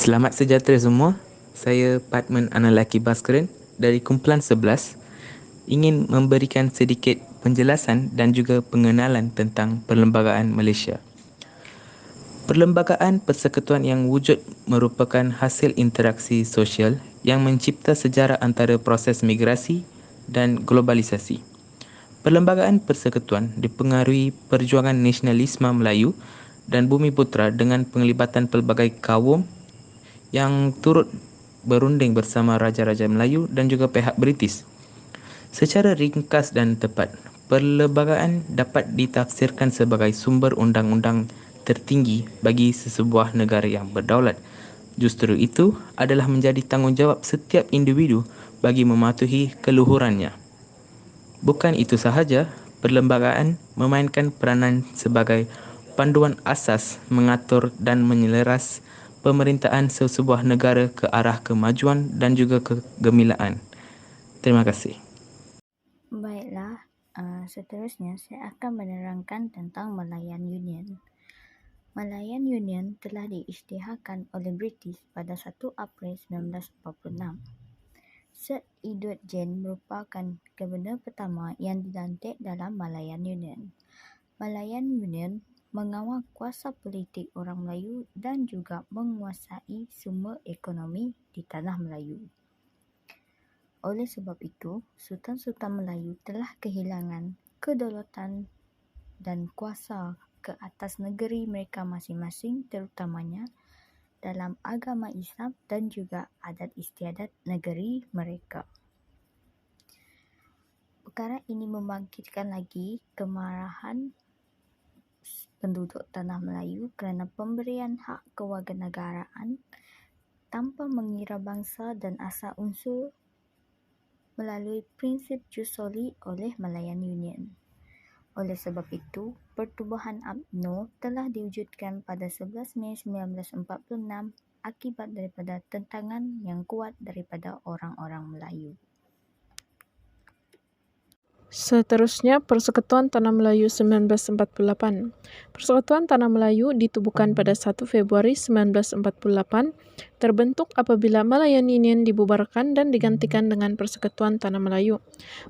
Selamat sejahtera semua. Saya Padman Analaki Bhaskaran dari Kumpulan 11 ingin memberikan sedikit penjelasan dan juga pengenalan tentang Perlembagaan Malaysia. Perlembagaan persekutuan yang wujud merupakan hasil interaksi sosial yang mencipta sejarah antara proses migrasi dan globalisasi. Perlembagaan persekutuan dipengaruhi perjuangan nasionalisme Melayu dan Bumiputera dengan penglibatan pelbagai kaum yang turut berunding bersama Raja-Raja Melayu dan juga pihak British. Secara ringkas dan tepat, perlembagaan dapat ditafsirkan sebagai sumber undang-undang tertinggi bagi sesebuah negara yang berdaulat. Justru itu adalah menjadi tanggungjawab setiap individu bagi mematuhi keluhurannya. Bukan itu sahaja, perlembagaan memainkan peranan sebagai panduan asas mengatur dan menyeleras pemerintahan sesebuah negara ke arah kemajuan dan juga kegemilaan. Terima kasih. Baiklah, seterusnya saya akan menerangkan tentang Malayan Union. Malayan Union telah diisytiharkan oleh British pada 1 April 1946. Sir Edward Jane merupakan Gubernur pertama yang dilantik dalam Malayan Union. Malayan Union mengawal kuasa politik orang Melayu dan juga menguasai sumber ekonomi di tanah Melayu. Oleh sebab itu, Sultan-Sultan Melayu telah kehilangan kedaulatan dan kuasa ke atas negeri mereka masing-masing, terutamanya dalam agama Islam dan juga adat istiadat negeri mereka. Perkara ini membangkitkan lagi kemarahan penduduk tanah Melayu kerana pemberian hak kewarganegaraan tanpa mengira bangsa dan asal unsur melalui prinsip jus soli oleh Malayan Union. Oleh sebab itu, Pertubuhan UMNO telah diwujudkan pada 11 Mei 1946 akibat daripada tentangan yang kuat daripada orang-orang Melayu. Seterusnya, Persekutuan Tanah Melayu 1948. Persekutuan Tanah Melayu ditubuhkan pada 1 Februari 1948, terbentuk apabila Malayan Union dibubarkan dan digantikan dengan Persekutuan Tanah Melayu.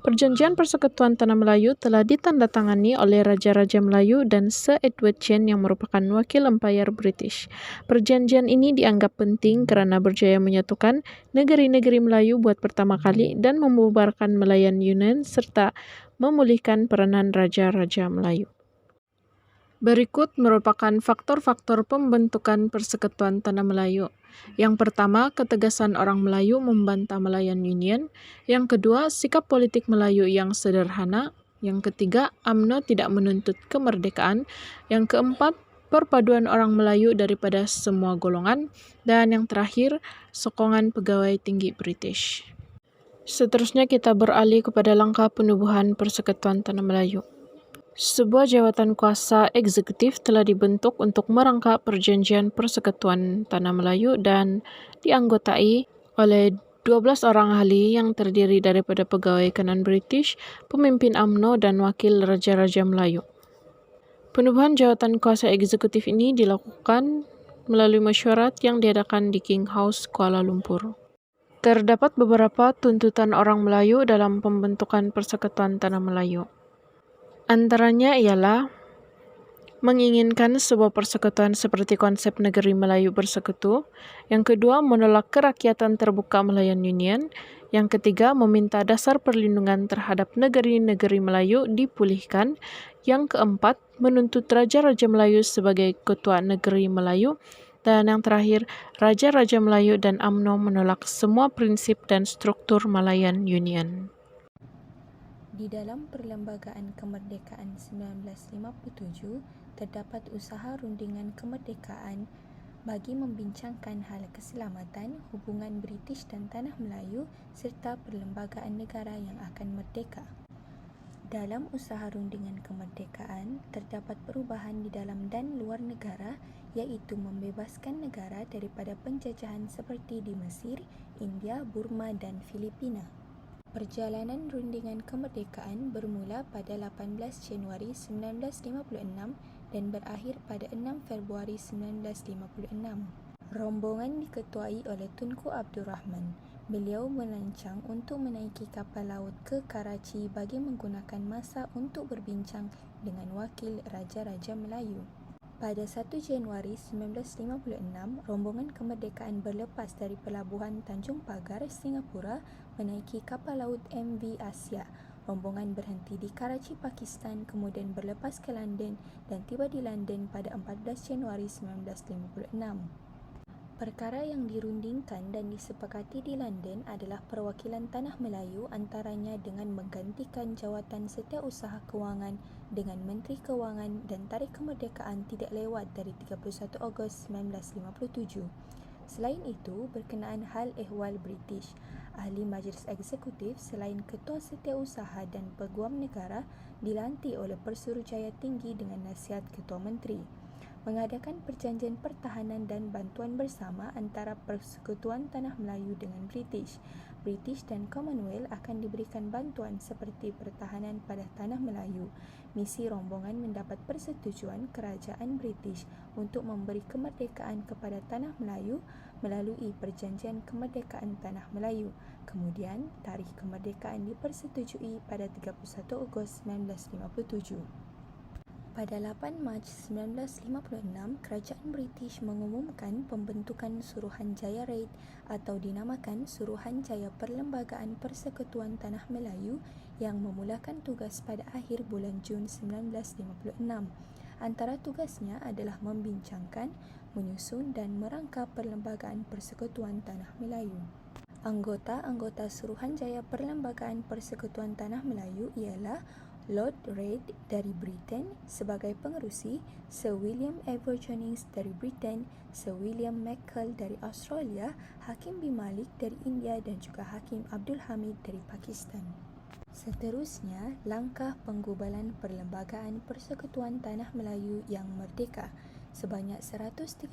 Perjanjian Persekutuan Tanah Melayu telah ditandatangani oleh Raja-Raja Melayu dan Sir Edward Jane yang merupakan wakil Empayar British. Perjanjian ini dianggap penting kerana berjaya menyatukan negeri-negeri Melayu buat pertama kali dan membubarkan Malayan Union serta memulihkan peranan Raja-Raja Melayu. Berikut merupakan faktor-faktor pembentukan Persekutuan Tanah Melayu. Yang pertama, ketegasan orang Melayu membantah Malayan Union. Yang kedua, sikap politik Melayu yang sederhana. Yang ketiga, UMNO tidak menuntut kemerdekaan. Yang keempat, perpaduan orang Melayu daripada semua golongan. Dan yang terakhir, sokongan pegawai tinggi British. Seterusnya kita beralih kepada langkah penubuhan Persekutuan Tanah Melayu. Sebuah jawatan kuasa eksekutif telah dibentuk untuk merangkap Perjanjian Persekutuan Tanah Melayu dan dianggotai oleh 12 orang ahli yang terdiri daripada pegawai kanan British, pemimpin UMNO dan wakil Raja-Raja Melayu. Penubuhan jawatan kuasa eksekutif ini dilakukan melalui mesyuarat yang diadakan di King House, Kuala Lumpur. Terdapat beberapa tuntutan orang Melayu dalam pembentukan Persekutuan Tanah Melayu. Antaranya ialah menginginkan sebuah persekutuan seperti konsep negeri Melayu bersekutu. Yang kedua, menolak kerakyatan terbuka Malayan Union. Yang ketiga, meminta dasar perlindungan terhadap negeri-negeri Melayu dipulihkan. Yang keempat, menuntut Raja-Raja Melayu sebagai ketua negeri Melayu. Dan yang terakhir, Raja-Raja Melayu dan UMNO menolak semua prinsip dan struktur Malayan Union. Di dalam Perlembagaan Kemerdekaan 1957, terdapat usaha rundingan kemerdekaan bagi membincangkan hal keselamatan, hubungan British dan Tanah Melayu serta perlembagaan negara yang akan merdeka. Dalam usaha rundingan kemerdekaan, terdapat perubahan di dalam dan luar negara, iaitu membebaskan negara daripada penjajahan seperti di Mesir, India, Burma dan Filipina. Perjalanan rundingan kemerdekaan bermula pada 18 Januari 1956 dan berakhir pada 6 Februari 1956. Rombongan diketuai oleh Tunku Abdul Rahman. Beliau merancang untuk menaiki kapal laut ke Karachi bagi menggunakan masa untuk berbincang dengan wakil Raja-Raja Melayu. Pada 1 Januari 1956, rombongan kemerdekaan berlepas dari pelabuhan Tanjung Pagar, Singapura menaiki kapal laut MV Asia. Rombongan berhenti di Karachi, Pakistan, kemudian berlepas ke London dan tiba di London pada 14 Januari 1956. Perkara yang dirundingkan dan disepakati di London adalah perwakilan Tanah Melayu antaranya dengan menggantikan jawatan Setiausaha Kewangan dengan Menteri Kewangan dan tarikh kemerdekaan tidak lewat dari 31 Ogos 1957. Selain itu, berkenaan hal ehwal British, Ahli Majlis Eksekutif selain Ketua Setiausaha dan Peguam Negara dilantik oleh Persuruhjaya Tinggi dengan nasihat Ketua Menteri. Mengadakan perjanjian pertahanan dan bantuan bersama antara Persekutuan Tanah Melayu dengan British. British dan Commonwealth akan diberikan bantuan seperti pertahanan pada Tanah Melayu. Misi rombongan mendapat persetujuan Kerajaan British untuk memberi kemerdekaan kepada Tanah Melayu melalui Perjanjian Kemerdekaan Tanah Melayu. Kemudian, tarikh kemerdekaan dipersetujui pada 31 Ogos 1957. Pada 8 Mac 1956, Kerajaan British mengumumkan pembentukan Suruhanjaya Raid atau dinamakan Suruhanjaya Perlembagaan Persekutuan Tanah Melayu yang memulakan tugas pada akhir bulan Jun 1956. Antara tugasnya adalah membincangkan, menyusun dan merangka Perlembagaan Persekutuan Tanah Melayu. Anggota-anggota Suruhanjaya Perlembagaan Persekutuan Tanah Melayu ialah Lord Reid dari Britain sebagai pengerusi, Sir William Jennings dari Britain, Sir William McCall dari Australia, Hakim bin Malik dari India dan juga Hakim Abdul Hamid dari Pakistan. Seterusnya, langkah penggubalan Perlembagaan Persekutuan Tanah Melayu yang merdeka. Sebanyak 131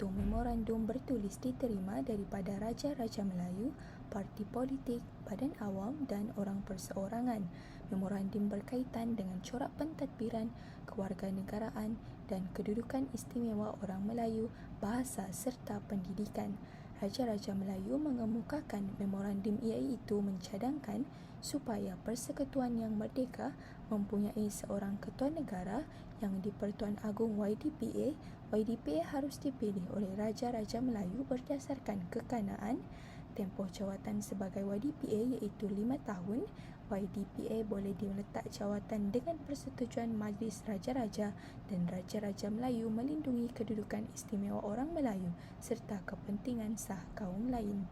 memorandum bertulis diterima daripada Raja-Raja Melayu, parti politik, badan awam dan orang perseorangan. Memorandum berkaitan dengan corak pentadbiran, kewarganegaraan dan kedudukan istimewa orang Melayu, bahasa serta pendidikan. Raja-Raja Melayu mengemukakan memorandum iaitu mencadangkan supaya Persekutuan yang merdeka mempunyai seorang ketua negara yang di-Pertuan Agong YDPA. YDPA harus dipilih oleh Raja-Raja Melayu berdasarkan kekanaan. Tempoh jawatan sebagai YDPA iaitu 5 tahun. YDPA boleh diletak jawatan dengan persetujuan Majlis Raja-Raja dan Raja-Raja Melayu melindungi kedudukan istimewa orang Melayu serta kepentingan sah kaum lain.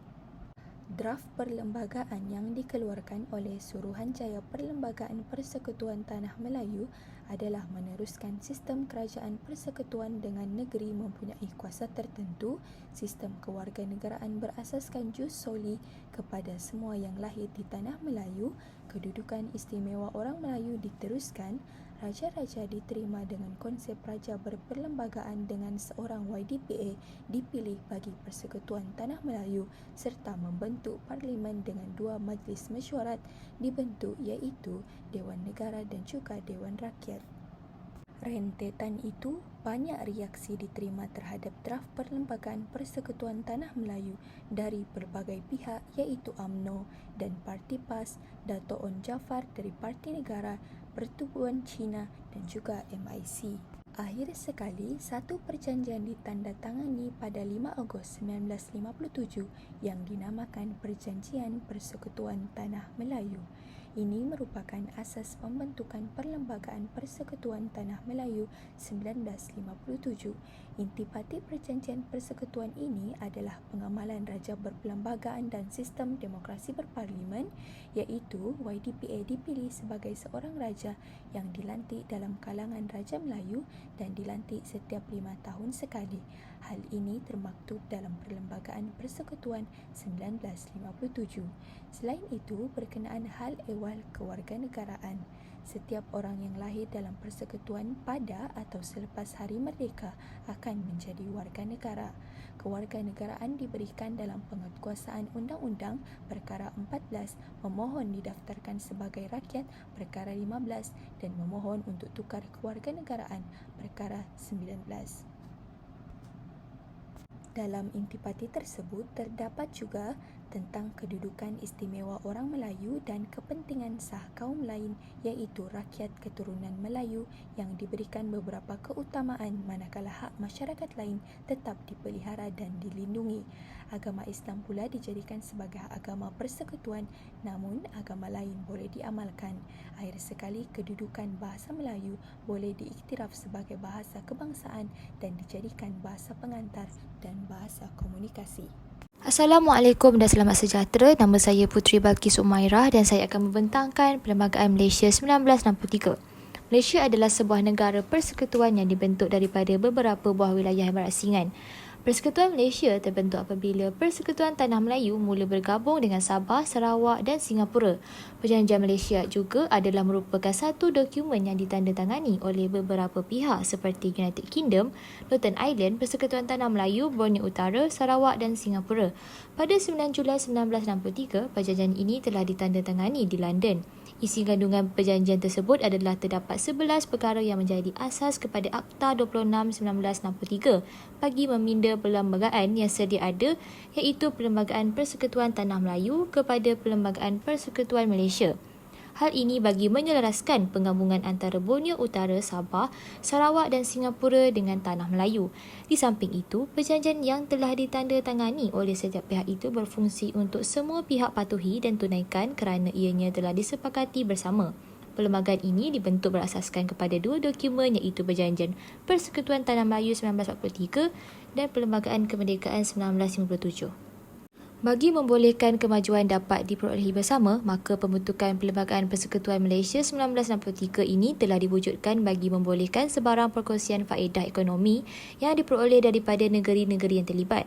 Draft perlembagaan yang dikeluarkan oleh Suruhanjaya Perlembagaan Persekutuan Tanah Melayu adalah meneruskan sistem kerajaan persekutuan dengan negeri mempunyai kuasa tertentu, sistem kewarganegaraan berasaskan jus soli kepada semua yang lahir di Tanah Melayu, kedudukan istimewa orang Melayu diteruskan, Raja-Raja diterima dengan konsep Raja berperlembagaan dengan seorang YDPA dipilih bagi Persekutuan Tanah Melayu serta membentuk Parlimen dengan 2 Majlis Mesyuarat dibentuk iaitu Dewan Negara dan juga Dewan Rakyat. Rentetan itu, banyak reaksi diterima terhadap draft Perlembagaan Persekutuan Tanah Melayu dari berbagai pihak iaitu UMNO dan Parti PAS, Dato' On Jaafar dari Parti Negara, Pertubuhan Cina dan juga MIC. Akhir sekali, satu perjanjian ditandatangani pada 5 Ogos 1957 yang dinamakan Perjanjian Persekutuan Tanah Melayu. Ini merupakan asas pembentukan Perlembagaan Persekutuan Tanah Melayu 1957. Intipati perjanjian persekutuan ini adalah pengamalan Raja berperlembagaan dan sistem demokrasi berparlimen iaitu YDPA dipilih sebagai seorang raja yang dilantik dalam kalangan Raja Melayu dan dilantik setiap 5 tahun sekali. Hal ini termaktub dalam Perlembagaan Persekutuan 1957. Selain itu, berkenaan hal ehwal kewarganegaraan, setiap orang yang lahir dalam persekutuan pada atau selepas Hari Merdeka akan menjadi warga negara. Kewarganegaraan diberikan dalam penguatkuasaan Undang-Undang Perkara 14, memohon didaftarkan sebagai rakyat Perkara 15 dan memohon untuk tukar kewarganegaraan Perkara 19. Dalam intipati tersebut terdapat juga tentang kedudukan istimewa orang Melayu dan kepentingan sah kaum lain iaitu rakyat keturunan Melayu yang diberikan beberapa keutamaan manakala hak masyarakat lain tetap dipelihara dan dilindungi. Agama Islam pula dijadikan sebagai agama persekutuan, namun agama lain boleh diamalkan. Akhir sekali, kedudukan bahasa Melayu boleh diiktiraf sebagai bahasa kebangsaan dan dijadikan bahasa pengantar dan bahasa komunikasi. Assalamualaikum dan selamat sejahtera. Nama saya Puteri Balkis Umairah dan saya akan membentangkan Perlembagaan Malaysia 1963. Malaysia adalah sebuah negara persekutuan yang dibentuk daripada beberapa buah wilayah berasingan. Persekutuan Malaysia terbentuk apabila Persekutuan Tanah Melayu mula bergabung dengan Sabah, Sarawak dan Singapura. Perjanjian Malaysia juga adalah merupakan satu dokumen yang ditandatangani oleh beberapa pihak seperti United Kingdom, Northern Ireland, Persekutuan Tanah Melayu, Borneo Utara, Sarawak dan Singapura. Pada 9 Julai 1963, perjanjian ini telah ditandatangani di London. Isi kandungan perjanjian tersebut adalah terdapat 11 perkara yang menjadi asas kepada Akta 26 1963 bagi meminda perlembagaan yang sedia ada iaitu Perlembagaan Persekutuan Tanah Melayu kepada Perlembagaan Persekutuan Malaysia. Hal ini bagi menyelaraskan penggabungan antara Borneo Utara, Sabah, Sarawak dan Singapura dengan Tanah Melayu. Di samping itu, perjanjian yang telah ditandatangani oleh setiap pihak itu berfungsi untuk semua pihak patuhi dan tunaikan kerana ianya telah disepakati bersama. Perlembagaan ini dibentuk berasaskan kepada dua dokumen iaitu Perjanjian Persekutuan Tanah Melayu 1943 dan Perlembagaan Kemerdekaan 1957. Bagi membolehkan kemajuan dapat diperolehi bersama, maka pembentukan Perlembagaan Persekutuan Malaysia 1963 ini telah diwujudkan bagi membolehkan sebarang perkongsian faedah ekonomi yang diperoleh daripada negeri-negeri yang terlibat.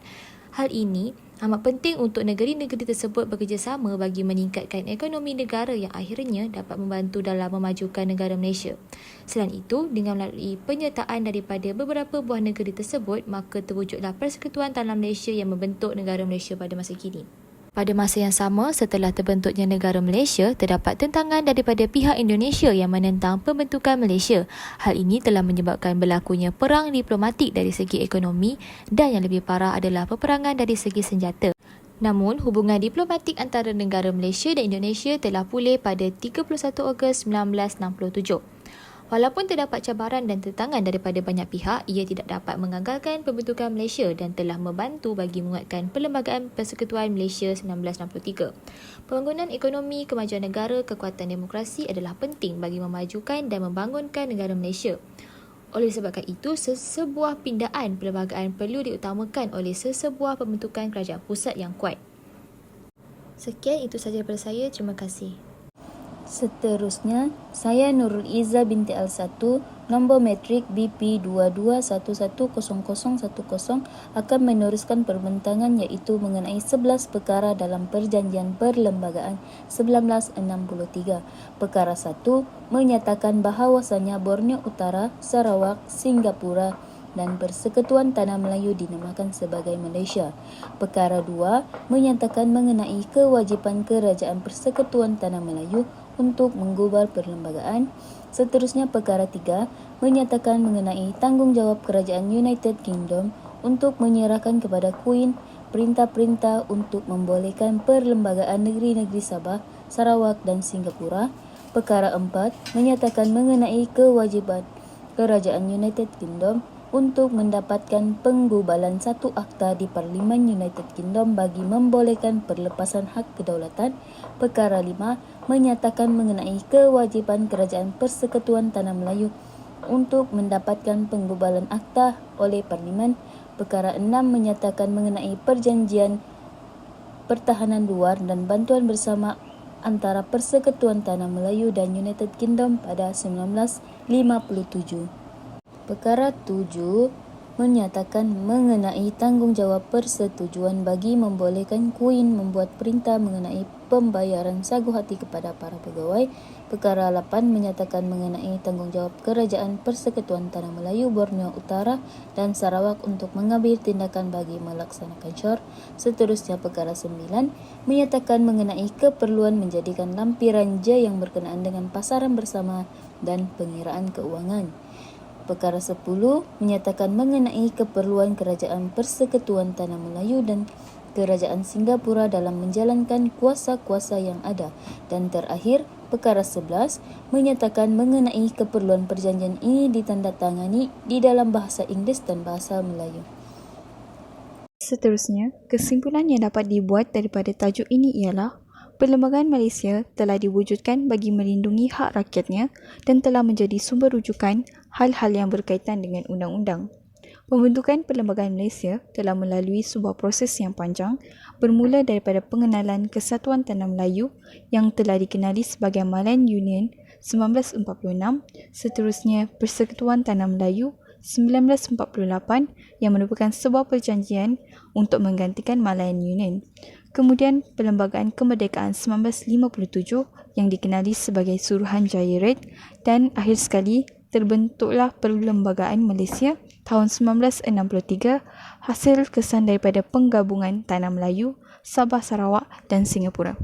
Hal ini amat penting untuk negeri-negeri tersebut bekerjasama bagi meningkatkan ekonomi negara yang akhirnya dapat membantu dalam memajukan negara Malaysia. Selain itu, dengan melalui penyertaan daripada beberapa buah negeri tersebut, maka terwujudlah Persekutuan Tanah Malaysia yang membentuk negara Malaysia pada masa kini. Pada masa yang sama, setelah terbentuknya negara Malaysia, terdapat tentangan daripada pihak Indonesia yang menentang pembentukan Malaysia. Hal ini telah menyebabkan berlakunya perang diplomatik dari segi ekonomi dan yang lebih parah adalah peperangan dari segi senjata. Namun, hubungan diplomatik antara negara Malaysia dan Indonesia telah pulih pada 31 Ogos 1967. Walaupun terdapat cabaran dan tentangan daripada banyak pihak, ia tidak dapat mengagalkan pembentukan Malaysia dan telah membantu bagi menguatkan Perlembagaan Persekutuan Malaysia 1963. Pembangunan ekonomi, kemajuan negara, kekuatan demokrasi adalah penting bagi memajukan dan membangunkan negara Malaysia. Oleh sebabkan itu, sesebuah pindaan perlembagaan perlu diutamakan oleh sesebuah pembentukan kerajaan pusat yang kuat. Sekian itu sahaja daripada saya. Terima kasih. Seterusnya, saya Nurul Izzah binti Al-1, nombor matrik BP22110010 akan meneruskan perbentangan iaitu mengenai 11 perkara dalam Perjanjian Perlembagaan 1963. Perkara 1 menyatakan bahawasanya Borneo Utara, Sarawak, Singapura dan Persekutuan Tanah Melayu dinamakan sebagai Malaysia. Perkara 2 menyatakan mengenai kewajipan Kerajaan Persekutuan Tanah Melayu untuk menggubal perlembagaan. Seterusnya, perkara 3 menyatakan mengenai tanggungjawab Kerajaan United Kingdom untuk menyerahkan kepada Queen perintah-perintah untuk membolehkan perlembagaan negeri-negeri Sabah, Sarawak dan Singapura. Perkara 4 menyatakan mengenai kewajiban Kerajaan United Kingdom untuk mendapatkan penggubalan satu akta di Parlimen United Kingdom bagi membolehkan perlepasan hak kedaulatan. Perkara 5 menyatakan mengenai kewajipan Kerajaan Persekutuan Tanah Melayu untuk mendapatkan penggubalan akta oleh Parlimen. Perkara 6 menyatakan mengenai perjanjian pertahanan luar dan bantuan bersama antara Persekutuan Tanah Melayu dan United Kingdom pada 1957. Perkara 7 menyatakan mengenai tanggungjawab persetujuan bagi membolehkan Queen membuat perintah mengenai pembayaran sagu hati kepada para pegawai. Perkara 8 menyatakan mengenai tanggungjawab Kerajaan Persekutuan Tanah Melayu, Borneo Utara dan Sarawak untuk mengambil tindakan bagi melaksanakan syur. Seterusnya, perkara 9 menyatakan mengenai keperluan menjadikan lampiran J yang berkenaan dengan pasaran bersama dan pengiraan keuangan. Perkara 10 menyatakan mengenai keperluan Kerajaan Persekutuan Tanah Melayu dan Kerajaan Singapura dalam menjalankan kuasa-kuasa yang ada. Dan terakhir, perkara 11 menyatakan mengenai keperluan perjanjian ini ditandatangani di dalam bahasa Inggeris dan bahasa Melayu. Seterusnya, kesimpulan yang dapat dibuat daripada tajuk ini ialah Perlembagaan Malaysia telah diwujudkan bagi melindungi hak rakyatnya dan telah menjadi sumber rujukan hal-hal yang berkaitan dengan undang-undang. Pembentukan Perlembagaan Malaysia telah melalui sebuah proses yang panjang bermula daripada pengenalan Kesatuan Tanah Melayu yang telah dikenali sebagai Malayan Union 1946, seterusnya Persekutuan Tanah Melayu 1948 yang merupakan sebuah perjanjian untuk menggantikan Malayan Union. Kemudian Perlembagaan Kemerdekaan 1957 yang dikenali sebagai Suruhanjaya Red dan akhir sekali terbentuklah Perlembagaan Malaysia tahun 1963 hasil kesan daripada penggabungan Tanah Melayu, Sabah Sarawak dan Singapura.